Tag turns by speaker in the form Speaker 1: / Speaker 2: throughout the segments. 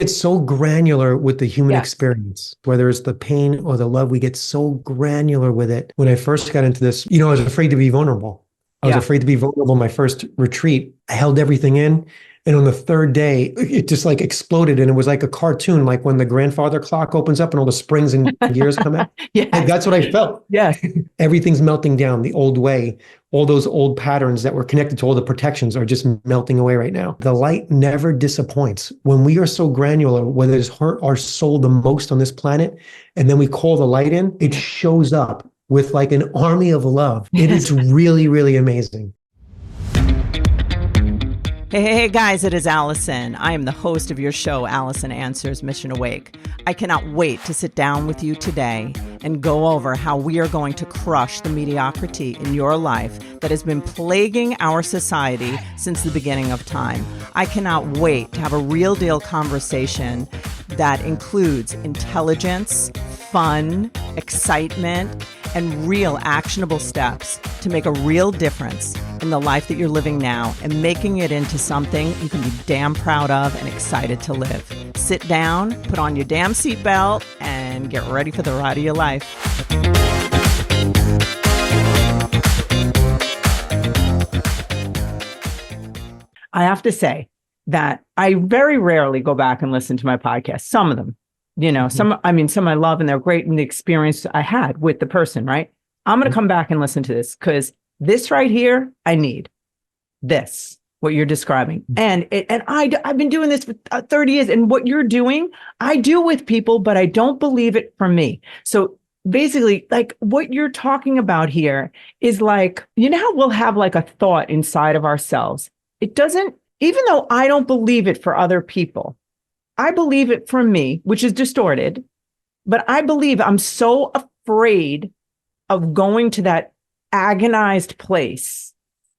Speaker 1: get so granular with the human
Speaker 2: Yes.
Speaker 1: experience, whether it's the pain or the love, we get so granular with it. When I first got into this, I was afraid to be vulnerable. I was
Speaker 2: Yeah.
Speaker 1: afraid to be vulnerable. My first retreat, I held everything in. And on the third day, it just like exploded. And it was like a cartoon, like when the grandfather clock opens up and all the springs and gears come out. And
Speaker 2: Yes.
Speaker 1: that's what I felt.
Speaker 2: Yes.
Speaker 1: Everything's melting down the old way. All those old patterns that were connected to all the protections are just melting away right now. The light never disappoints. When we are so granular, whether it's hurt our soul the most on this planet, and then we call the light in, it shows up with like an army of love. It is really, really amazing.
Speaker 3: Hey, guys, it is Alison. I am the host of your show, Alison Answers Mission Awake. I cannot wait to sit down with you today and go over how we are going to crush the mediocrity in your life that has been plaguing our society since the beginning of time. I cannot wait to have a real deal conversation that includes intelligence, fun, excitement, and real actionable steps to make a real difference in the life that you're living now and making it into something you can be damn proud of and excited to live. Sit down, put on your damn seatbelt, and get ready for the ride of your life.
Speaker 2: I have to say that I very rarely go back and listen to my podcast. Some of them, some I love and they're great in the experience I had with the person, right? I'm going to come back and listen to this because this right here, I need this, what you're describing. And I've been doing this for 30 years. And what you're doing, I do with people, but I don't believe it for me. So basically, like what you're talking about here is like, how we'll have like a thought inside of ourselves. It doesn't, even though I don't believe it for other people, I believe it for me, which is distorted, but I believe I'm so afraid of going to that agonized place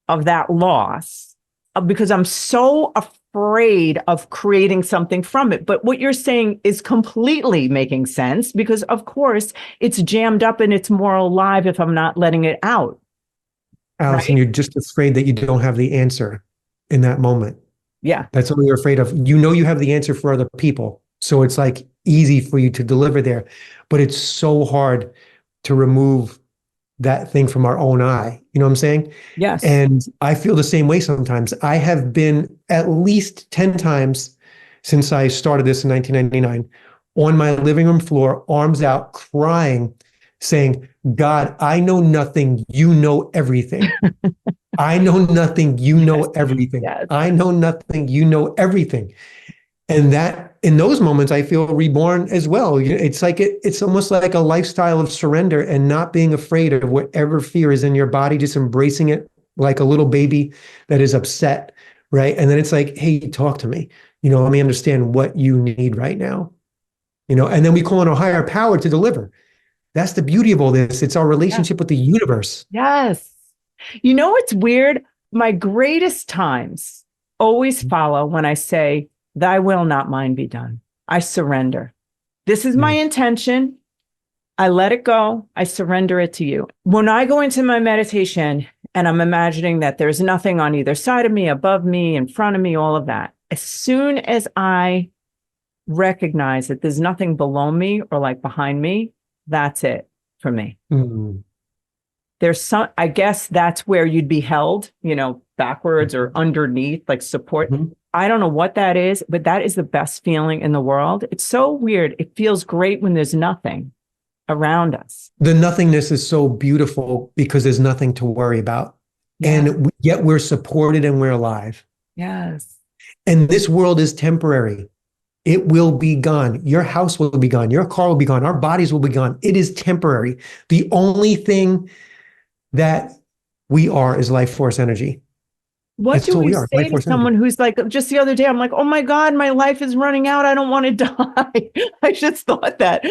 Speaker 2: of that loss because I'm so afraid of creating something from it. But what you're saying is completely making sense because, of course, it's jammed up and it's more alive if I'm not letting it out.
Speaker 1: Alison,
Speaker 2: right?
Speaker 1: You're just afraid that you don't have the answer in that moment.
Speaker 2: Yeah.
Speaker 1: That's all you're afraid of. You have the answer for other people. So it's like easy for you to deliver there, but it's so hard to remove that thing from our own eye. You know what I'm saying?
Speaker 2: Yes.
Speaker 1: And I feel the same way sometimes. I have been at least 10 times since I started this in 1999 on my living room floor, arms out, crying, saying, God, I know nothing. You know everything. I know nothing. You know everything.
Speaker 2: Yes.
Speaker 1: I know nothing. You know everything. And that in those moments, I feel reborn as well. It's like it's almost like a lifestyle of surrender and not being afraid of whatever fear is in your body, just embracing it like a little baby that is upset, right? And then it's like, hey, talk to me. Let me understand what you need right now. And then we call on a higher power to deliver. That's the beauty of all this. It's our relationship with the universe.
Speaker 2: Yes. What's weird? My greatest times always follow when I say, thy will, not mine be done. I surrender. This is my intention. I let it go. I surrender it to you. When I go into my meditation and I'm imagining that there's nothing on either side of me, above me, in front of me, all of that, as soon as I recognize that there's nothing below me or like behind me, that's it for me.
Speaker 1: Mm-hmm.
Speaker 2: There's some, I guess that's where you'd be held, backwards or underneath, like support.
Speaker 1: Mm-hmm.
Speaker 2: I don't know what that is, but that is the best feeling in the world. It's so weird. It feels great when there's nothing around us.
Speaker 1: The nothingness is so beautiful because there's nothing to worry about. Yeah. And yet we're supported and we're alive.
Speaker 2: Yes.
Speaker 1: And this world is temporary. It will be gone. Your house will be gone. Your car will be gone. Our bodies will be gone. It is temporary. The only thing that we are is life force energy.
Speaker 2: What do we say to someone who's like, just the other day, I'm like, oh my God, my life is running out. I don't want to die. I just thought that.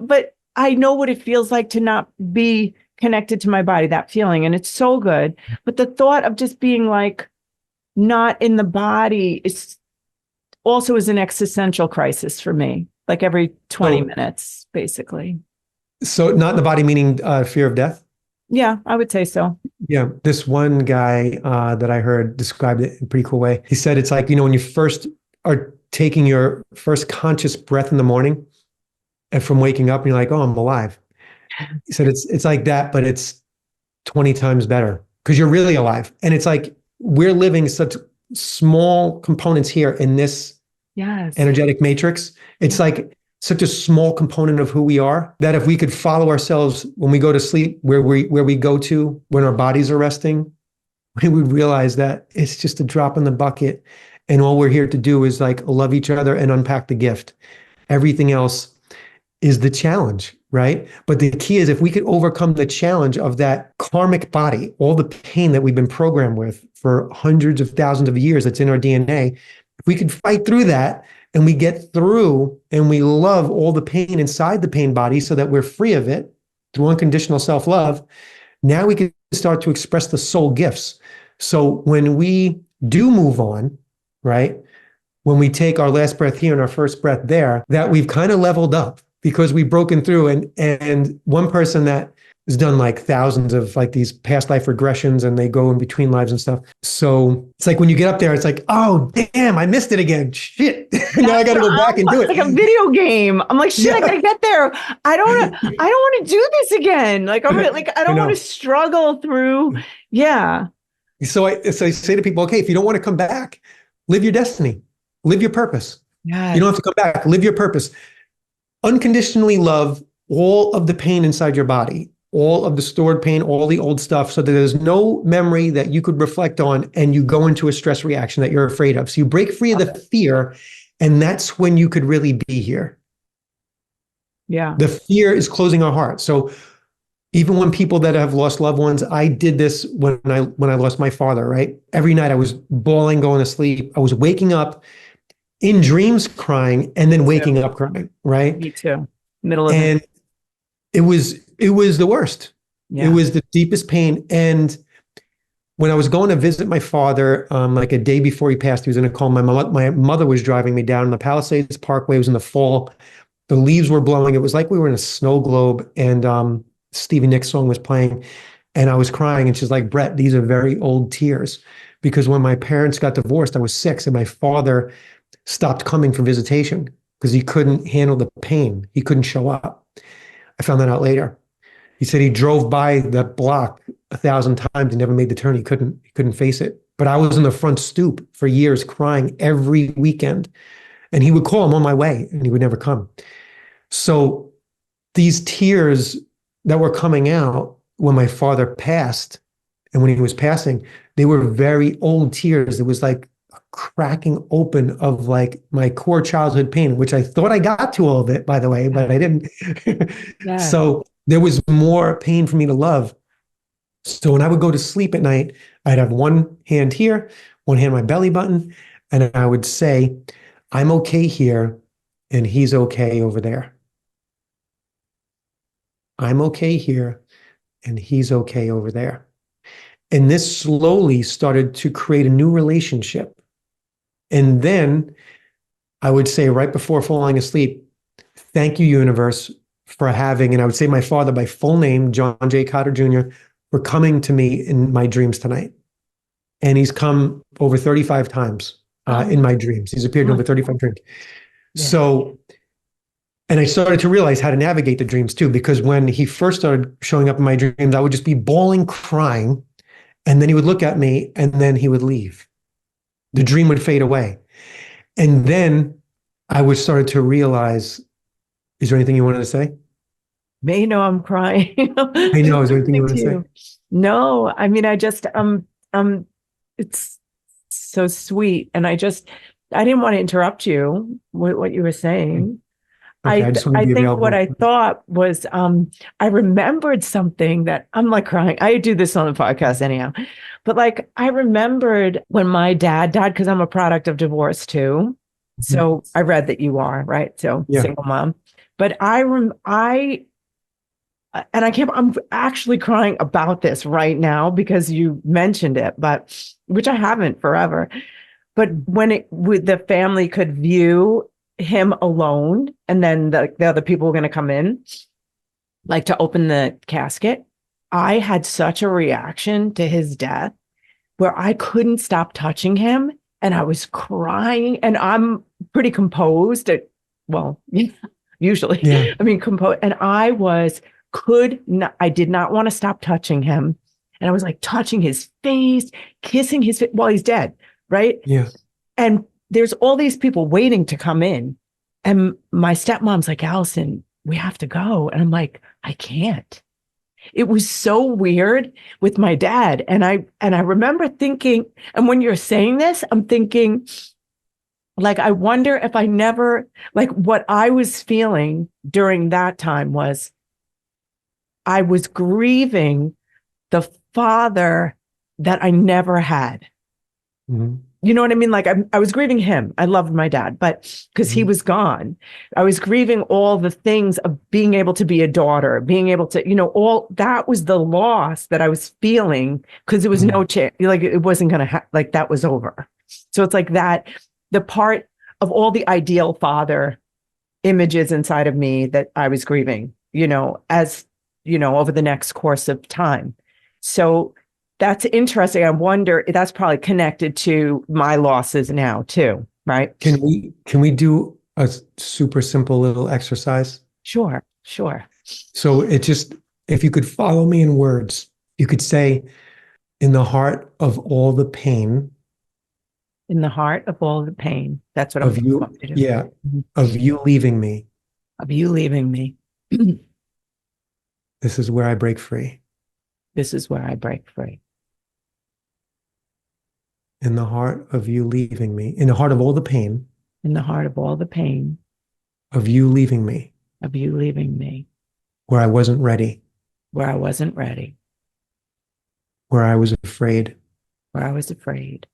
Speaker 2: But I know what it feels like to not be connected to my body, that feeling. And it's so good. But the thought of just being like, not in the body is also is an existential crisis for me, like every 20 minutes, basically.
Speaker 1: So not in the body, meaning fear of death?
Speaker 2: Yeah, I would say so.
Speaker 1: Yeah. This one guy that I heard described it in a pretty cool way. He said, it's like, when you first are taking your first conscious breath in the morning and from waking up and you're like, oh, I'm alive. He said, it's like that, but it's 20 times better because you're really alive. And it's like, we're living such small components here in this energetic matrix. It's like such a small component of who we are that if we could follow ourselves when we go to sleep, where we go to when our bodies are resting, we would realize that it's just a drop in the bucket. And all we're here to do is like love each other and unpack the gift. Everything else is the challenge, right? But the key is if we could overcome the challenge of that karmic body, all the pain that we've been programmed with for hundreds of thousands of years that's in our DNA, if we could fight through that and we get through and we love all the pain inside the pain body so that we're free of it through unconditional self-love, now we can start to express the soul gifts. So when we do move on, right? When we take our last breath here and our first breath there, that we've kind of leveled up because we've broken through. And one person that has done like thousands of like these past life regressions and they go in between lives and stuff. So it's like when you get up there, it's like, oh, damn, I missed it again. Shit. Now I got to go back and do it.
Speaker 2: It's like a video game. I'm like, shit, I got to get there. I don't want to do this again. Like, I don't want to struggle through. Yeah.
Speaker 1: So I say to people, okay, if you don't want to come back, live your destiny, live your purpose.
Speaker 2: Yes.
Speaker 1: You don't have to come back, live your purpose. Unconditionally love all of the pain inside your body, all of the stored pain, all the old stuff, so that there's no memory that you could reflect on and you go into a stress reaction that you're afraid of. So you break free of the fear, and that's when you could really be here.
Speaker 2: Yeah.
Speaker 1: The fear is closing our heart. So even when people that have lost loved ones, I did this when I lost my father, right? Every night I was bawling, going to sleep. I was waking up in dreams crying and then waking up crying, right?
Speaker 2: Me too. Middle of
Speaker 1: and it was the worst.
Speaker 2: Yeah.
Speaker 1: It was the deepest pain. And when I was going to visit my father, like a day before he passed, he was in a coma. My mother was driving me down the Palisades Parkway. It was in the fall. The leaves were blowing. It was like we were in a snow globe, and Stevie Nicks song was playing, and I was crying. And she's like, Brett, these are very old tears, because when my parents got divorced, I was 6, and my father stopped coming for visitation because he couldn't handle the pain. He couldn't show up. I found that out later. He said he drove by that block 1,000 times and never made the turn. He couldn't face it. But I was in the front stoop for years crying every weekend. And he would call, I'm on my way, and he would never come. So these tears that were coming out when my father passed and when he was passing, they were very old tears. It was like a cracking open of like my core childhood pain, which I thought I got to all of it, by the way, but I didn't.
Speaker 2: Yeah.
Speaker 1: So there was more pain for me to love. So when I would go to sleep at night, I'd have one hand here, one hand on my belly button, and I would say, I'm okay here, and he's okay over there. I'm okay here, and he's okay over there. And this slowly started to create a new relationship. And then I would say right before falling asleep, thank you, universe, for having, and I would say my father by full name, John J. Cotter Jr., for coming to me in my dreams tonight. And he's come over 35 times in my dreams. He's appeared in over 35 dreams. Yeah. So, and I started to realize how to navigate the dreams too, because when he first started showing up in my dreams, I would just be bawling, crying, and then he would look at me and then he would leave. The dream would fade away. And then I would start to realize, is there anything you wanted to say?
Speaker 2: May know I'm crying.
Speaker 1: I know. Is there anything you want to say?
Speaker 2: No, I mean, I just, it's so sweet. And I didn't want to interrupt you with what you were saying.
Speaker 1: Okay, I
Speaker 2: think what I thought was, I remembered something that I'm like crying. I do this on the podcast anyhow, but like, I remembered when my dad died, because I'm a product of divorce too. So I read that you are, right? So single mom, but I'm actually crying about this right now because you mentioned it, but which I haven't forever. But when the family could view him alone, and then the other people were going to come in, like to open the casket, I had such a reaction to his death where I couldn't stop touching him, and I was crying, and I'm pretty composed. Well, usually,
Speaker 1: Yeah.
Speaker 2: I mean, composed. And I did not want to stop touching him. And I was like touching his face, kissing his face while he's dead. Right.
Speaker 1: Yeah.
Speaker 2: And there's all these people waiting to come in. And my stepmom's like, Alison, we have to go. And I'm like, I can't. It was so weird with my dad. And I remember thinking, and when you're saying this, I'm thinking, like, I wonder if I never, like, what I was feeling during that time was I was grieving the father that I never had.
Speaker 1: Mm-hmm.
Speaker 2: You know what I mean? Like I was grieving him. I loved my dad, but because he was gone, I was grieving all the things of being able to be a daughter, being able to, all that was the loss that I was feeling because there was no chance, like it wasn't going to like that was over. So it's like that, the part of all the ideal father images inside of me that I was grieving, as, over the next course of time. So that's interesting. I wonder, that's probably connected to my losses now too, right?
Speaker 1: Can we do a super simple little exercise?
Speaker 2: Sure.
Speaker 1: So if you could follow me in words, you could say, in the heart of all the pain.
Speaker 2: In the heart of all the pain. That's what
Speaker 1: of
Speaker 2: I'm
Speaker 1: you,
Speaker 2: going to do.
Speaker 1: yeah, of you leaving me.
Speaker 2: Of you leaving me.
Speaker 1: This is where I break free.
Speaker 2: This is where I break free.
Speaker 1: In the heart of you leaving me, in the heart of all the pain.
Speaker 2: In the heart of all the pain.
Speaker 1: Of you leaving me.
Speaker 2: Of you leaving me.
Speaker 1: Where I wasn't ready.
Speaker 2: Where I wasn't ready.
Speaker 1: Where I was afraid.
Speaker 2: Where I was afraid.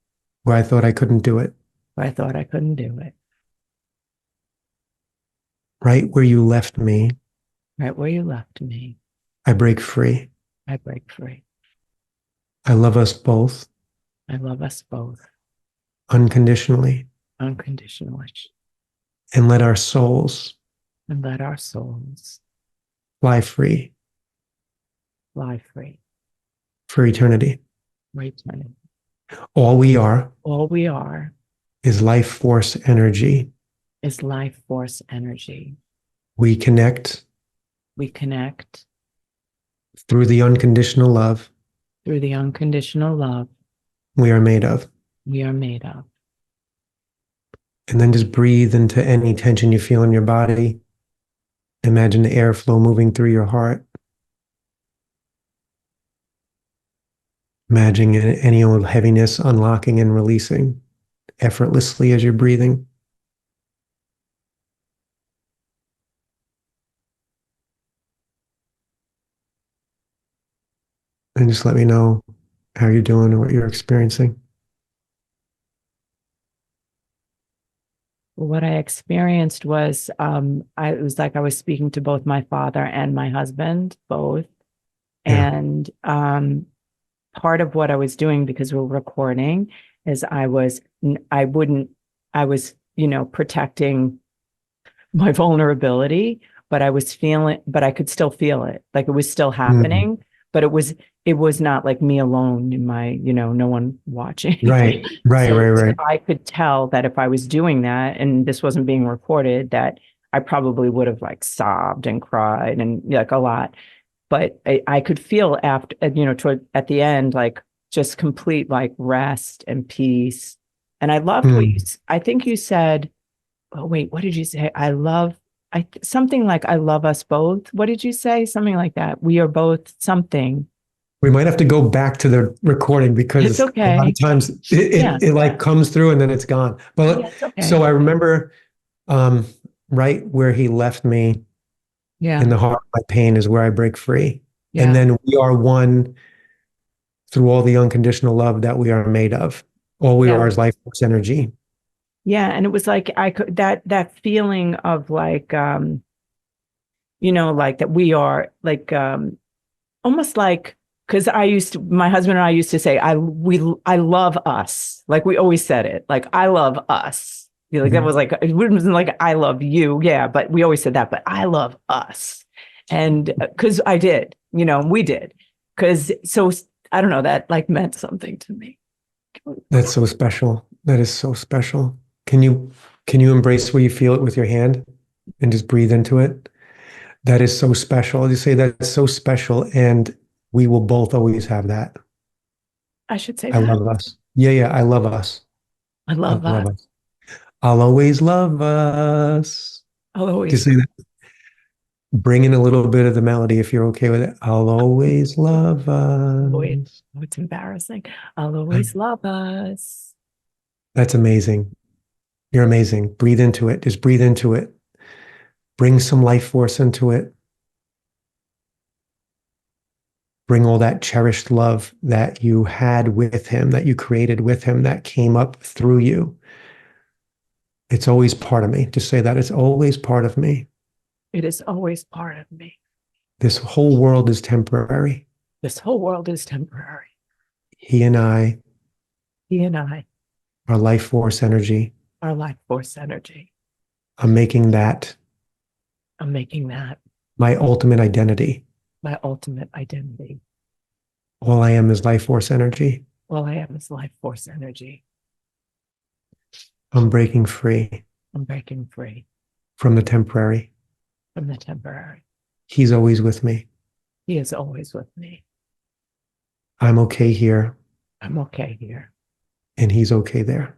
Speaker 1: Where I thought I couldn't do it.
Speaker 2: Where I thought I couldn't do it.
Speaker 1: Right where you left me.
Speaker 2: Right where you left me.
Speaker 1: I break free.
Speaker 2: I break free.
Speaker 1: I love us both.
Speaker 2: I love us both.
Speaker 1: Unconditionally.
Speaker 2: Unconditionally.
Speaker 1: And let our souls.
Speaker 2: And let our souls.
Speaker 1: Fly free.
Speaker 2: Fly free.
Speaker 1: For eternity.
Speaker 2: For eternity.
Speaker 1: All we are.
Speaker 2: All we are.
Speaker 1: Is life force energy.
Speaker 2: Is life force energy.
Speaker 1: We connect.
Speaker 2: We connect.
Speaker 1: Through the unconditional love.
Speaker 2: Through the unconditional love.
Speaker 1: We are made of.
Speaker 2: We are made of.
Speaker 1: And then just breathe into any tension you feel in your body. Imagine the airflow moving through your heart. Imagine any old heaviness unlocking and releasing effortlessly as you're breathing. And just let me know how you're doing and what you're experiencing.
Speaker 2: What I experienced was, it was like I was speaking to both my father and my husband, both.
Speaker 1: Yeah.
Speaker 2: And part of what I was doing, because we're recording, is I was protecting my vulnerability, but I could still feel it. Like it was still happening, but it was not like me alone in my, no one watching.
Speaker 1: Right.
Speaker 2: So I could tell that if I was doing that and this wasn't being recorded, that I probably would have like sobbed and cried and like a lot. But I could feel after, at the end, like just complete like rest and peace. And I loved I think you said, oh, wait, what did you say? Something like, I love us both. What did you say? Something like that. We are both something.
Speaker 1: We might have to go back to the recording because
Speaker 2: it's okay.
Speaker 1: A lot of times it like comes through and then it's gone. But
Speaker 2: okay.
Speaker 1: So I remember right where he left me.
Speaker 2: Yeah.
Speaker 1: In the heart of my pain is where I break free.
Speaker 2: Yeah.
Speaker 1: And then we are one through all the unconditional love that we are made of. All we are is life force energy.
Speaker 2: Yeah. And it was like, that feeling of like, like that we are like, almost like, because my husband and I used to say, I love us. Like we always said it, like, I love us. Like that was like, it wasn't like, I love you. Yeah. But we always said that, but I love us. And because I did, we did. So I don't know, that like meant something to me.
Speaker 1: That's so special. That is so special. Can you Can you embrace where you feel it with your hand and just breathe into it? That is so special. You say that's so special, and we will both always have that.
Speaker 2: I should say
Speaker 1: I
Speaker 2: that.
Speaker 1: love us. Yeah, yeah, I love us.
Speaker 2: I
Speaker 1: I
Speaker 2: love
Speaker 1: love
Speaker 2: that.
Speaker 1: us. I'll always love us.
Speaker 2: I'll always
Speaker 1: Just say that. Bring in a little bit of the melody if you're okay with it. I'll always love
Speaker 2: always.
Speaker 1: us.
Speaker 2: Oh, it's embarrassing. I'll always love us.
Speaker 1: That's amazing. You're amazing. Breathe into it. Just breathe into it. Bring some life force into it. Bring all that cherished love that you had with him, that you created with him, that came up through you. It's always part of me. Just say that. It's always part of me.
Speaker 2: It is always part of me.
Speaker 1: This whole world is temporary.
Speaker 2: This whole world is temporary.
Speaker 1: He and I
Speaker 2: He and I
Speaker 1: are life force energy.
Speaker 2: are life force energy.
Speaker 1: I'm making that
Speaker 2: I'm making that
Speaker 1: my ultimate identity.
Speaker 2: my ultimate identity.
Speaker 1: All I am is life force energy.
Speaker 2: All I am is life force energy.
Speaker 1: I'm breaking free
Speaker 2: I'm breaking free
Speaker 1: from the temporary.
Speaker 2: from the temporary.
Speaker 1: He's always with me.
Speaker 2: He is always with me.
Speaker 1: I'm okay here,
Speaker 2: I'm okay here.
Speaker 1: and he's okay there.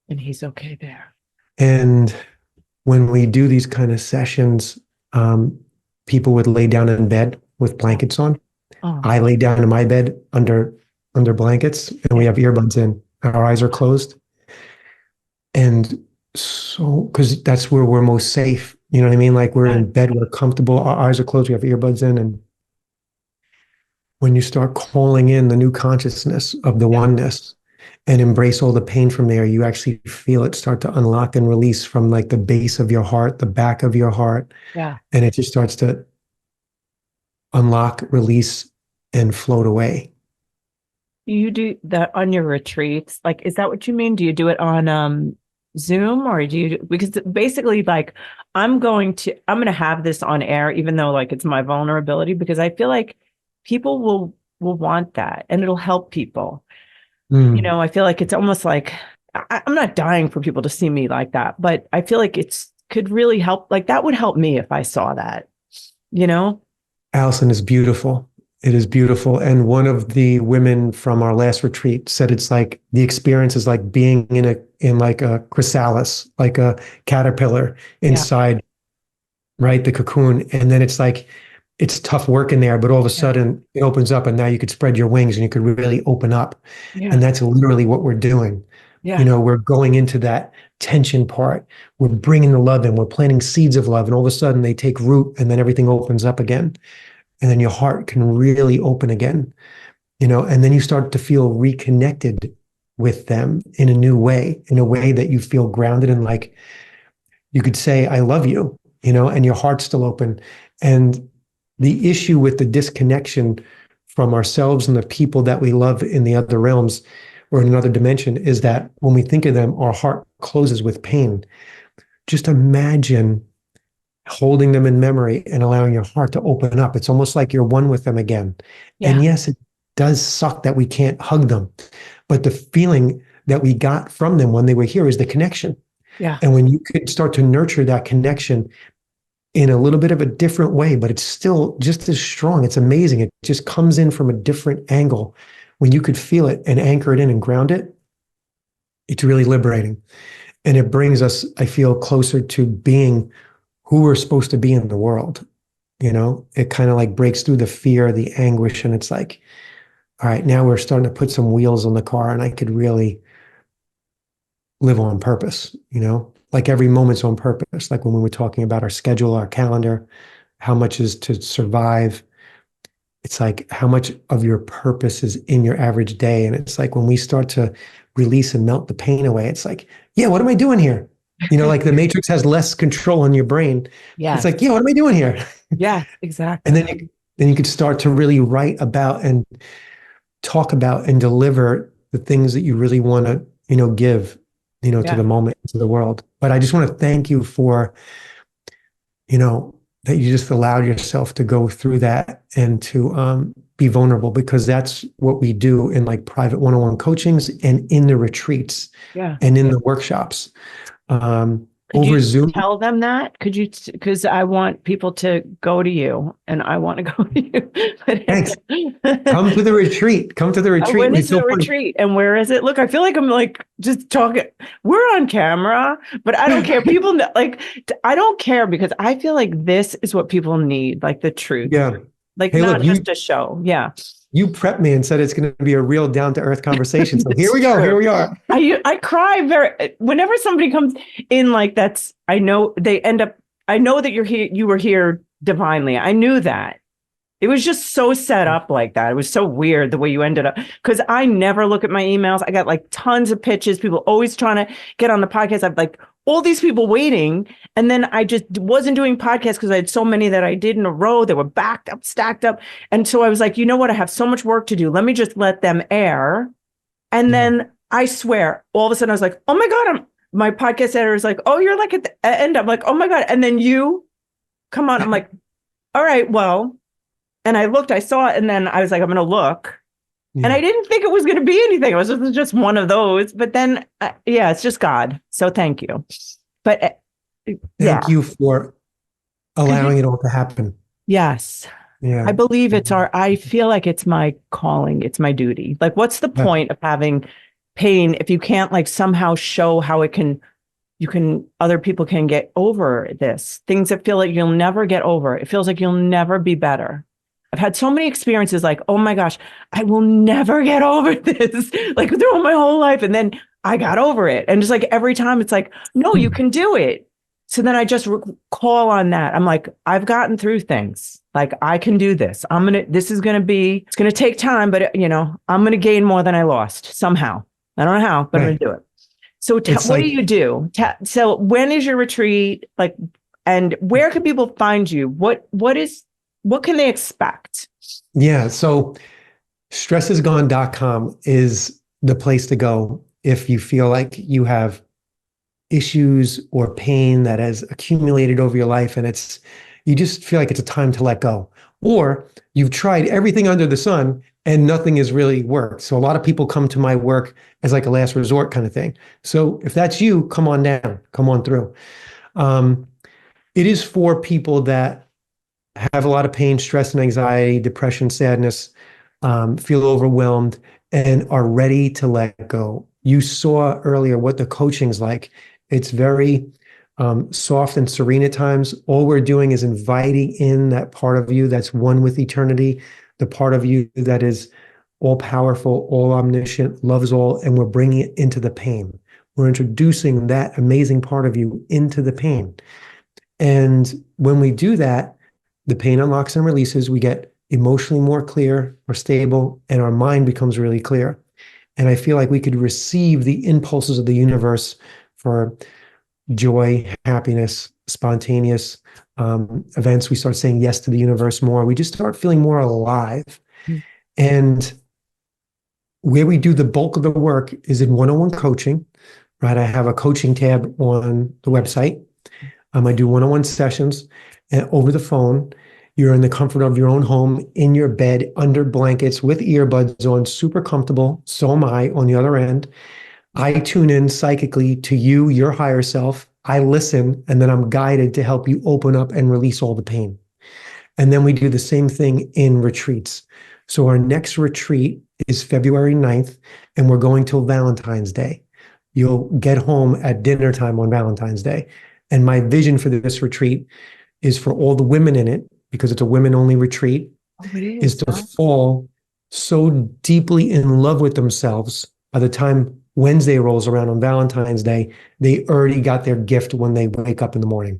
Speaker 2: And he's okay there.
Speaker 1: And when we do these kind of sessions, people would lay down in bed with blankets on.
Speaker 2: Oh,
Speaker 1: I lay down in my bed under blankets, and we have earbuds in. Our eyes are closed. And so, because that's where we're most safe. You know what I mean? Like we're in bed, we're comfortable, our eyes are closed, we have earbuds in. And when you start calling in the new consciousness of the oneness and embrace all the pain from there, you actually feel it start to unlock and release from like the base of your heart, the back of your heart.
Speaker 2: yeah.
Speaker 1: And it just starts to unlock, release, and float away.
Speaker 2: You do that on your retreats? Like, is that what you mean? Do you do it on Zoom, or do you, because basically like I'm going to have this on air, even though like it's my vulnerability, because I feel like people will want that and it'll help people. You know, I feel like it's almost like I'm not dying for people to see me like that, but I feel like it's could really help. Like that would help me if I saw that, you know?
Speaker 1: Alison is beautiful. It is beautiful. And one of the women from our last retreat said it's like the experience is like being in like a chrysalis, like a caterpillar inside, right? The cocoon. And then it's like, it's tough work in there, but all of a sudden it opens up and now you could spread your wings and you could really open up.
Speaker 2: Yeah.
Speaker 1: And that's literally what we're doing.
Speaker 2: Yeah.
Speaker 1: You know, we're going into that tension part. We're bringing the love in. We're planting seeds of love. And all of a sudden they take root and then everything opens up again. And then your heart can really open again, you know, and then you start to feel reconnected with them in a way that you feel grounded and like you could say, I love you, you know, and your heart's still open. And the issue with the disconnection from ourselves and the people that we love in the other realms or in another dimension is that when we think of them, our heart closes with pain. Just imagine holding them in memory and allowing your heart to open up. It's almost like you're one with them again.
Speaker 2: Yeah.
Speaker 1: And yes, it does suck that we can't hug them, but the feeling that we got from them when they were here is the connection.
Speaker 2: Yeah.
Speaker 1: And when you could start to nurture that connection in a little bit of a different way, but it's still just as strong. It's amazing. It just comes in from a different angle. When you could feel it and anchor it in and ground it, it's really liberating. And it brings us, I feel, closer to being who we're supposed to be in the world. You know, it kind of like breaks through the fear, the anguish, and it's like, all right, now we're starting to put some wheels on the car and I could really live on purpose, you know, like every moment's on purpose. Like when we were talking about our schedule, our calendar, how much is to survive. It's like how much of your purpose is in your average day. And it's like when we start to release and melt the pain away, it's like, yeah, what am I doing here? You know, like the matrix has less control on your brain.
Speaker 2: Yeah.
Speaker 1: It's like, yeah, what am I doing here?
Speaker 2: Yeah, exactly.
Speaker 1: And then you could start to really write about and talk about and deliver the things that you really want to, you know, give, you know, to the moment, to the world. But I just want to thank you for, you know, that you just allowed yourself to go through that and to be vulnerable, because that's what we do in like private one-on-one coachings and in the retreats and in the workshops.
Speaker 2: Could
Speaker 1: over
Speaker 2: you
Speaker 1: Zoom.
Speaker 2: tell them that? Could you, because I want people to go to you and I want to go to you.
Speaker 1: Thanks. Come to the retreat. Come to the retreat.
Speaker 2: When is
Speaker 1: It's so
Speaker 2: the
Speaker 1: funny.
Speaker 2: retreat and where is it? Look, I feel like I'm like just talking. We're on camera, but I don't care. People like, I don't care because I feel like this is what people need, like the truth.
Speaker 1: Yeah.
Speaker 2: Like
Speaker 1: Hey,
Speaker 2: not
Speaker 1: look,
Speaker 2: just a show. Yeah.
Speaker 1: you prepped me and said it's going to be a real down-to-earth conversation. So here
Speaker 2: It's
Speaker 1: we go.
Speaker 2: true.
Speaker 1: Here we are.
Speaker 2: I cry whenever somebody comes in like that's, I know they end up, I know that you're here, you were here divinely. I knew that. It was just so set up like that. It was so weird the way you ended up, because I never look at my emails. I got like tons of pitches, people always trying to get on the podcast. I've like all these people waiting. And then I just wasn't doing podcasts because I had so many that I did in a row. They were backed up, stacked up. And so I was like, you know what? I have so much work to do. Let me just let them air. And then I swear, all of a sudden I was like, oh my God, my podcast editor is like, oh, you're like at the end. I'm like, oh my God. And then you come on. I'm like, all right, well, and I looked, I saw it. And then I was like, I'm going to look. And I didn't think it was going to be anything. It was just one of those. But then, yeah, it's just God. So thank you. But
Speaker 1: Thank you for allowing it all to happen.
Speaker 2: Yes.
Speaker 1: Yeah.
Speaker 2: I believe I feel like it's my calling. It's my duty. Like, what's the point of having pain if you can't like somehow show how other people can get over this, things that feel like you'll never get over. It feels like you'll never be better. I've had so many experiences like, oh my gosh, I will never get over this, like throughout my whole life. And then I got over it. And just like every time it's like, no, you can do it. So then I just call on that. I'm like, I've gotten through things. Like I can do this. It's going to take time, but I'm going to gain more than I lost somehow. I don't know how, but I'm going to do it. So what do you do? So when is your retreat? Like, and where can people find you? What can they expect?
Speaker 1: Yeah. So stressisgone.com is the place to go if you feel like you have issues or pain that has accumulated over your life and you just feel like it's a time to let go, or you've tried everything under the sun and nothing has really worked. So a lot of people come to my work as like a last resort kind of thing. So if that's you, come on down, come on through. It is for people that have a lot of pain, stress and anxiety, depression, sadness, feel overwhelmed and are ready to let go. You saw earlier what the coaching's like. It's very soft and serene at times. All we're doing is inviting in that part of you that's one with eternity, the part of you that is all powerful, all omniscient, loves all, and we're bringing it into the pain. We're introducing that amazing part of you into the pain. And when we do that, the pain unlocks and releases. We get emotionally more clear, more stable, and our mind becomes really clear. And I feel like we could receive the impulses of the universe for joy, happiness, spontaneous events. We start saying yes to the universe more. We just start feeling more alive. And where we do the bulk of the work is in one-on-one coaching, right? I have a coaching tab on the website. I do one-on-one sessions over the phone. You're in the comfort of your own home, in your bed, under blankets, with earbuds on, super comfortable. So am I on the other end. I tune in psychically to you, your higher self. I listen, and then I'm guided to help you open up and release all the pain. And then we do the same thing in retreats. So our next retreat is February 9th, and we're going till Valentine's Day. You'll get home at dinner time on Valentine's Day. And my vision for this retreat is for all the women in it, because it's a women-only retreat, is to fall so deeply in love with themselves by the time Wednesday rolls around on Valentine's Day, they already got their gift when they wake up in the morning.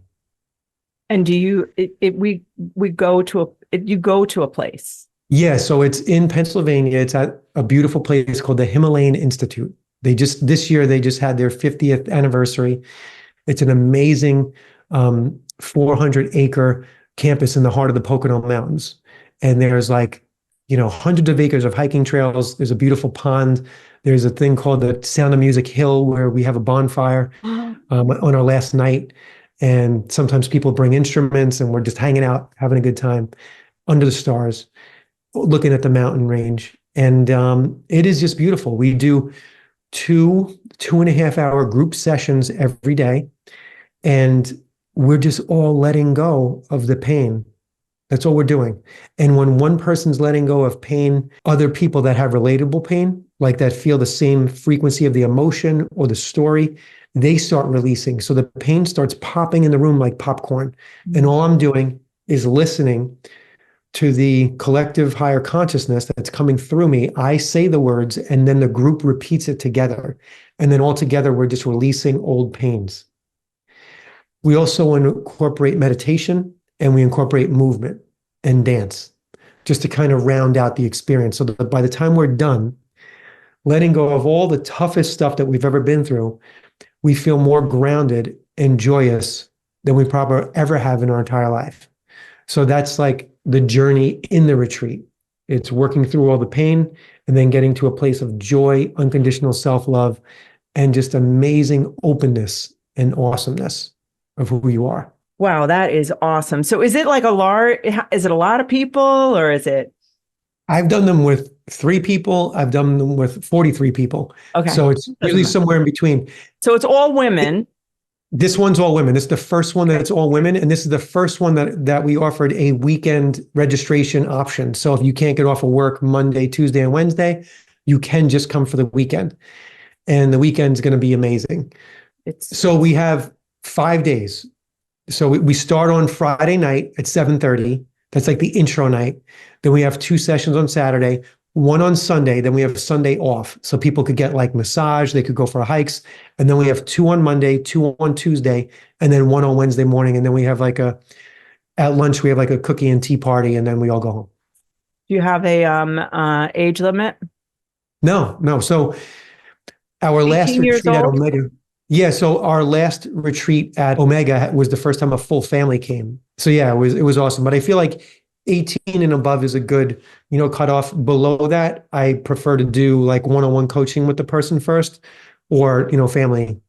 Speaker 2: And do you, you go to a place?
Speaker 1: Yeah, so it's in Pennsylvania. It's at a beautiful place called the Himalayan Institute. This year they just had their 50th anniversary. It's an amazing 400-acre campus in the heart of the Pocono Mountains. And there's hundreds of acres of hiking trails. There's a beautiful pond. There's a thing called the Sound of Music Hill where we have a bonfire on our last night. And sometimes people bring instruments and we're just hanging out, having a good time under the stars, looking at the mountain range. And it is just beautiful. We do two and a half hour group sessions every day. And we're just all letting go of the pain. That's all we're doing. And when one person's letting go of pain, other people that have relatable pain, like that feel the same frequency of the emotion or the story, they start releasing. So the pain starts popping in the room like popcorn. And all I'm doing is listening to the collective higher consciousness that's coming through me. I say the words and then the group repeats it together. And then all together, we're just releasing old pains. We also incorporate meditation and we incorporate movement and dance just to kind of round out the experience so that by the time we're done, letting go of all the toughest stuff that we've ever been through, we feel more grounded and joyous than we probably ever have in our entire life. So that's like the journey in the retreat. It's working through all the pain and then getting to a place of joy, unconditional self-love, and just amazing openness and awesomeness of who you are.
Speaker 2: Wow, that is awesome. So is it like is it a lot of people or is it?
Speaker 1: I've done them with 3 people. I've done them with 43 people.
Speaker 2: Okay.
Speaker 1: So it's usually somewhere in between.
Speaker 2: So it's all women.
Speaker 1: This one's all women. This is the first one that's all women. And this is the first one that we offered a weekend registration option. So if you can't get off of work Monday, Tuesday, and Wednesday, you can just come for the weekend. And the weekend's going to be amazing. So we have 5 days. So we start on Friday night at 7:30. That's like the intro night. Then we have 2 sessions on Saturday, 1 on Sunday. Then we have Sunday off. So people could get like massage, they could go for hikes. And then we have 2 on Monday, 2 on Tuesday, and then 1 on Wednesday morning. And then we have at lunch, we have like a cookie and tea party, and then we all go home.
Speaker 2: Do you have a age limit?
Speaker 1: No. So our last retreat at Omega. Yeah, so our last retreat at Omega was the first time a full family came. So yeah, it was awesome. But I feel like 18 and above is a good, cutoff. Below that, I prefer to do like one-on-one coaching with the person first, or family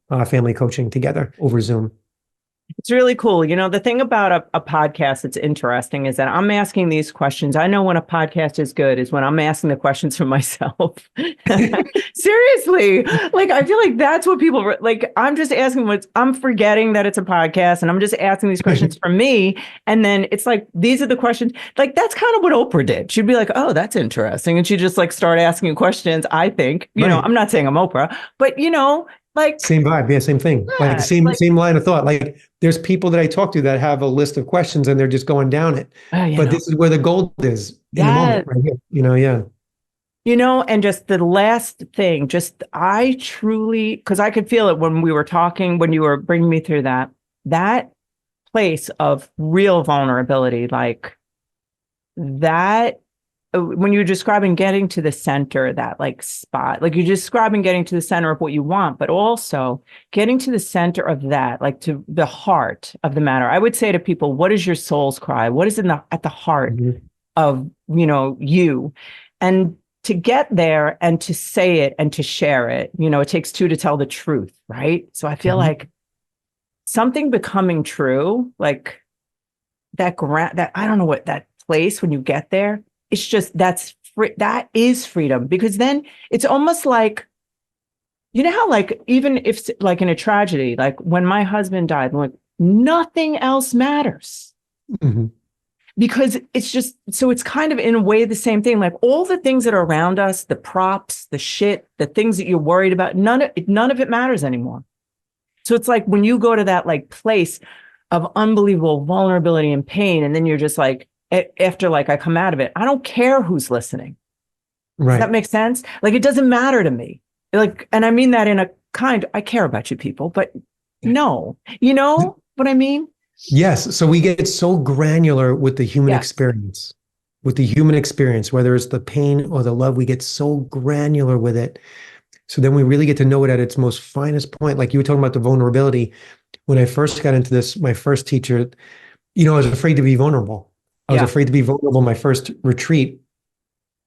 Speaker 1: coaching together over Zoom.
Speaker 2: It's really cool. The thing about a podcast that's interesting is that I'm asking these questions. I know when a podcast is good is when I'm asking the questions for myself. Seriously. Like, I feel like that's what people like. I'm just asking I'm forgetting that it's a podcast and I'm just asking these questions for me. And then it's like, these are the questions. Like, that's kind of what Oprah did. She'd be like, oh, that's interesting. And she'd just like start asking questions. I think, I'm not saying I'm Oprah, but like
Speaker 1: same vibe. Yeah, same thing.
Speaker 2: Yeah,
Speaker 1: like same line of thought. Like there's people that I talk to that have a list of questions and they're just going down it. But this is where the gold is in the moment right here. Yeah.
Speaker 2: And just the last thing, I truly, because I could feel it when we were talking, when you were bringing me through that place of real vulnerability, like that. When you're describing getting to the center, that like spot, like you're describing getting to the center of what you want, but also getting to the center of that, like to the heart of the matter. I would say to people, what is your soul's cry? What is at the heart of, you? And to get there and to say it and to share it, it takes 2 to tell the truth, right? So I feel like something becoming true, like that I don't know what that place when you get there, it's just that is freedom, because then it's almost like, how like even if like in a tragedy, like when my husband died, like nothing else matters.
Speaker 1: Mm-hmm.
Speaker 2: Because it's just, so it's kind of in a way the same thing, like all the things that are around us, the props, the shit, the things that you're worried about, none of it matters anymore. So it's like when you go to that like place of unbelievable vulnerability and pain, and then you're just like, after like I come out of it, I don't care who's listening.
Speaker 1: Right.
Speaker 2: Does that make sense? Like, it doesn't matter to me. Like, and I mean that in I care about you people, but no, you know what I mean?
Speaker 1: Yes. So we get so granular with the human experience, whether it's the pain or the love, we get so granular with it. So then we really get to know it at its most finest point. Like you were talking about the vulnerability. When I first got into this, my first teacher, I was afraid to be vulnerable. I was afraid to be vulnerable. My first retreat,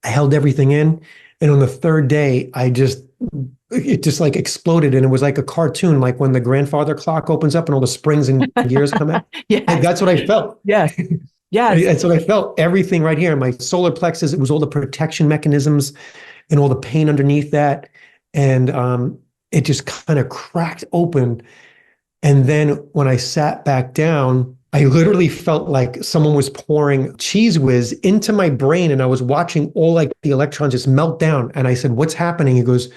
Speaker 1: I held everything in. And on the 3rd day, it just like exploded. And it was like a cartoon, like when the grandfather clock opens up and all the springs and gears come out.
Speaker 2: Like,
Speaker 1: that's what I felt.
Speaker 2: Yes. Yes.
Speaker 1: That's what I felt. Everything right here. My solar plexus, it was all the protection mechanisms and all the pain underneath that. And it just kind of cracked open. And then when I sat back down, I literally felt like someone was pouring cheese whiz into my brain, and I was watching all like the electrons just melt down. And I said, "What's happening?" He goes,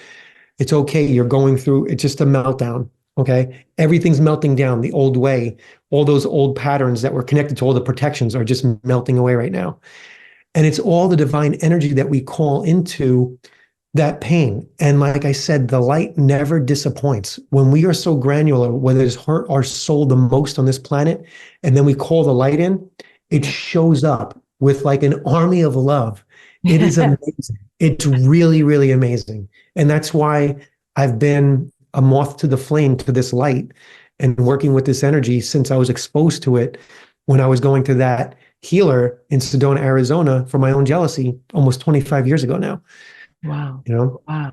Speaker 1: "It's okay. You're going through, it's just a meltdown. Okay. Everything's melting down the old way. All those old patterns that were connected to all the protections are just melting away right now." And it's all the divine energy that we call into that pain. And like I said, the light never disappoints. When we are so granular, whether it's hurt our soul the most on this planet, and then we call the light in, it shows up with like an army of love. It is amazing. It's really, really amazing. And that's why I've been a moth to the flame to this light and working with this energy since I was exposed to it when I was going to that healer in Sedona, Arizona for my own jealousy almost 25 years ago now.
Speaker 2: Wow.
Speaker 1: You know?
Speaker 2: Wow.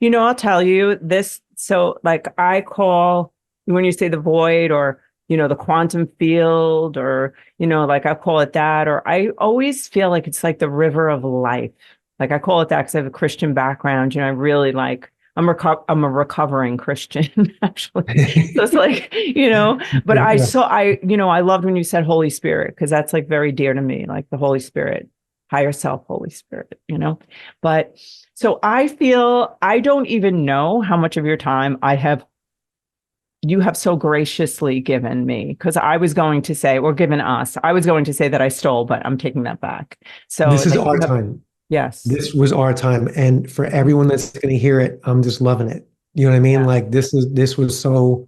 Speaker 2: I'll tell you this. So like I call, when you say the void or, the quantum field or, like I call it that, or I always feel like it's like the river of life. Like I call it that because I have a Christian background. I really like, I'm a recovering Christian, actually. So it's like, but I loved when you said Holy Spirit, because that's like very dear to me, like the Holy Spirit, higher self, Holy Spirit, but so I feel I don't even know how much of your time you have so graciously given me, because I was going to say, or given us, I was going to say that I stole, but I'm taking that back. So
Speaker 1: this is our time.
Speaker 2: Yes.
Speaker 1: This was our time. And for everyone that's going to hear it, I'm just loving it. You know what I mean?
Speaker 2: Yeah.
Speaker 1: Like this was so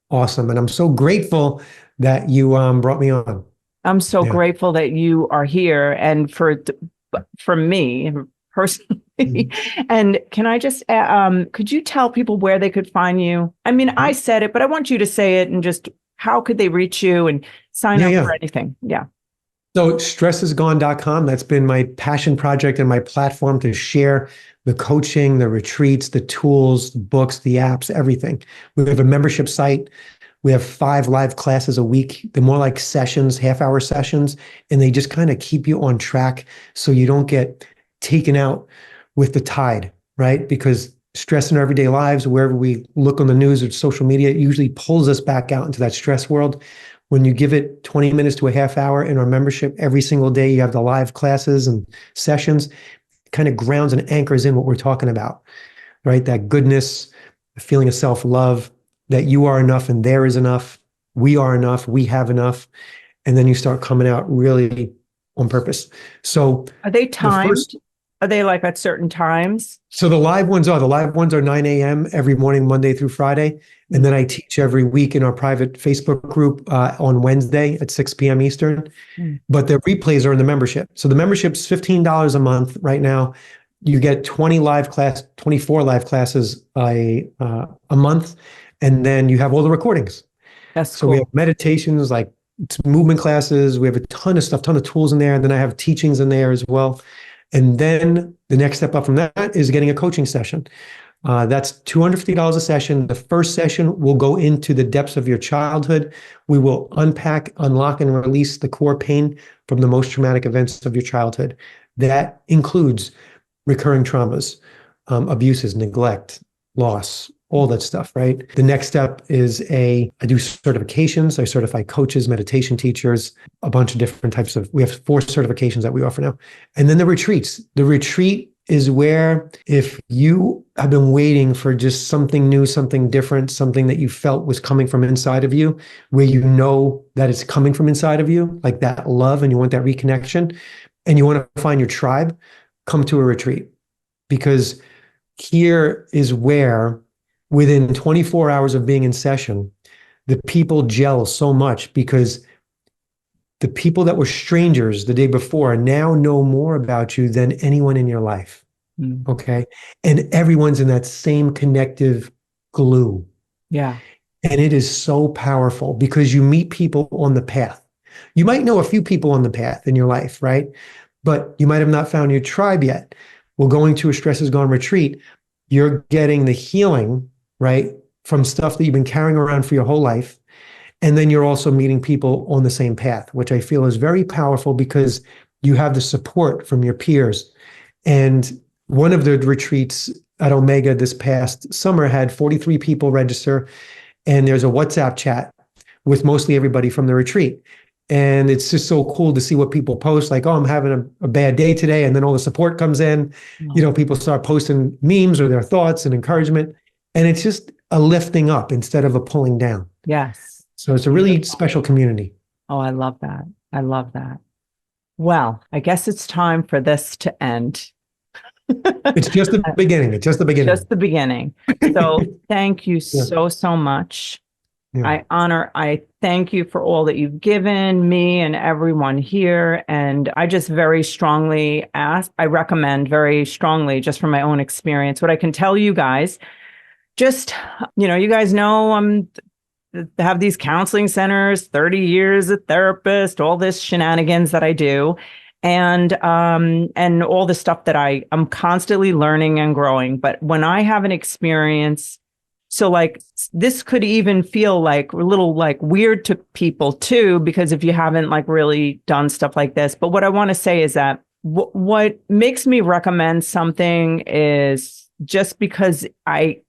Speaker 1: awesome. And I'm so grateful that you brought me on.
Speaker 2: I'm so grateful that you are here and for me personally. And can I just, could you tell people where they could find you? I mean, I said it, but I want you to say it, and just how could they reach you and sign up for anything? Yeah.
Speaker 1: So stressisgone.com, that's been my passion project and my platform to share the coaching, the retreats, the tools, the books, the apps, everything. We have a membership site. We have 5 live classes a week. They're more like sessions, half-hour sessions, and they just kind of keep you on track so you don't get taken out with the tide, right? Because stress in our everyday lives, wherever we look on the news or social media, it usually pulls us back out into that stress world. When you give it 20 minutes to a half hour in our membership every single day, you have the live classes and sessions, it kind of grounds and anchors in what we're talking about, right? That goodness, the feeling of self-love, that you are enough and there is enough. We are enough. We have enough. And then you start coming out really on purpose. So
Speaker 2: are they timed? Are they like at certain times?
Speaker 1: So the live ones are 9 a.m. every morning, Monday through Friday. And then I teach every week in our private Facebook group on Wednesday at 6 p.m. Eastern. But the replays are in the membership. So the membership's $15 a month right now. You get 24 live classes a month. And then you have all the recordings.
Speaker 2: That's
Speaker 1: cool. We have meditations, like movement classes. We have a ton of stuff, ton of tools in there. And then I have teachings in there as well. And then the next step up from that is getting a coaching session. That's $250 a session. The first session will go into the depths of your childhood. We will unpack, unlock, and release the core pain from the most traumatic events of your childhood. That includes recurring traumas, abuses, neglect, loss, all that stuff, right? The next step is I do certifications. I certify coaches, meditation teachers, a bunch of different types we have 4 certifications that we offer now. And then the retreats. The retreat is where, if you have been waiting for just something new, something different, something that you felt was coming from inside of you, where you know that it's coming from inside of you, like that love, and you want that reconnection, and you want to find your tribe, come to a retreat. Because here is where, within 24 hours of being in session, the people gel so much, because the people that were strangers the day before now know more about you than anyone in your life. Okay. And everyone's in that same connective glue.
Speaker 2: Yeah.
Speaker 1: And it is so powerful, because you meet people on the path. You might know a few people on the path in your life, right? But you might have not found your tribe yet. Well, going to a Stress Is Gone retreat, you're getting the healing, right, from stuff that you've been carrying around for your whole life. And then you're also meeting people on the same path, which I feel is very powerful, because you have the support from your peers. And one of the retreats at Omega this past summer had 43 people register, and there's a WhatsApp chat with mostly everybody from the retreat. And it's just so cool to see what people post, like, oh, I'm having a bad day today. And then all the support comes in. People start posting memes or their thoughts and encouragement. And it's just a lifting up instead of a pulling down.
Speaker 2: Yes.
Speaker 1: So it's a really special community.
Speaker 2: Oh, I love that. I love that. Well, I guess it's time for this to end.
Speaker 1: It's just the beginning. It's just the beginning.
Speaker 2: Just the beginning. So thank you so much.
Speaker 1: Yeah.
Speaker 2: I thank you for all that you've given me and everyone here. And I just very strongly I recommend very strongly, just from my own experience, what I can tell you guys, just, you guys know have these counseling centers, 30 years a therapist, all this shenanigans that I do. And all the stuff that I'm constantly learning and growing. But when I have an experience, so like this could even feel like a little like weird to people too, because if you haven't like really done stuff like this. But what I want to say is that what makes me recommend something is just because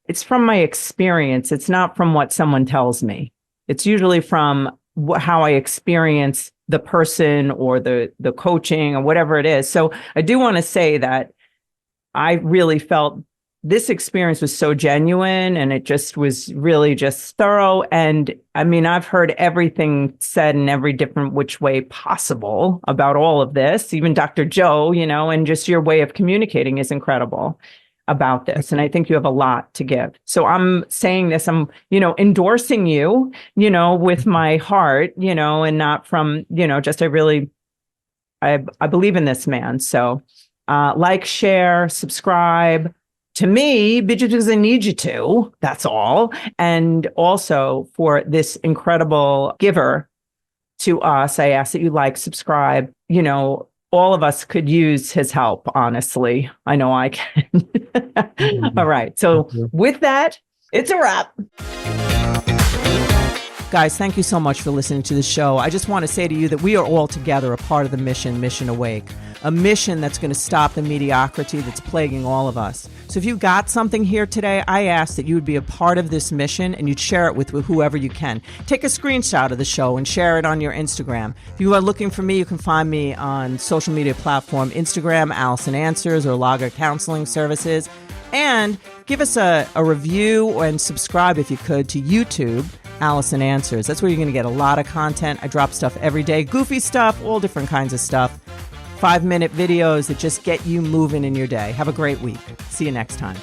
Speaker 2: it's from my experience. It's not from what someone tells me. It's usually from how I experience the person or the coaching or whatever it is. So I do want to say that I really felt this experience was so genuine, and it just was really just thorough. And I mean, I've heard everything said in every different which way possible about all of this, even Dr. Joe, and just your way of communicating is incredible about this. And I think you have a lot to give. So I'm saying this, I'm, endorsing you, with my heart, and not from, just I believe in this man. So like, share, subscribe to me, because I need you to, that's all. And also for this incredible giver to us, I ask that you like, subscribe, all of us could use his help, honestly. I know I can. All right. So with that, it's a wrap.
Speaker 3: Guys, thank you so much for listening to the show. I just want to say to you that we are all together a part of the Mission Awake, a mission that's going to stop the mediocrity that's plaguing all of us. So if you got something here today, I ask that you would be a part of this mission and you'd share it with whoever you can. Take a screenshot of the show and share it on your Instagram. If you are looking for me, you can find me on social media platform Instagram, Alison Answers, or Lager Counseling Services. And give us a review and subscribe if you could to YouTube, Alison Answers. That's where you're going to get a lot of content. I drop stuff every day, goofy stuff, all different kinds of stuff. 5-minute videos that just get you moving in your day. Have a great week. See you next time.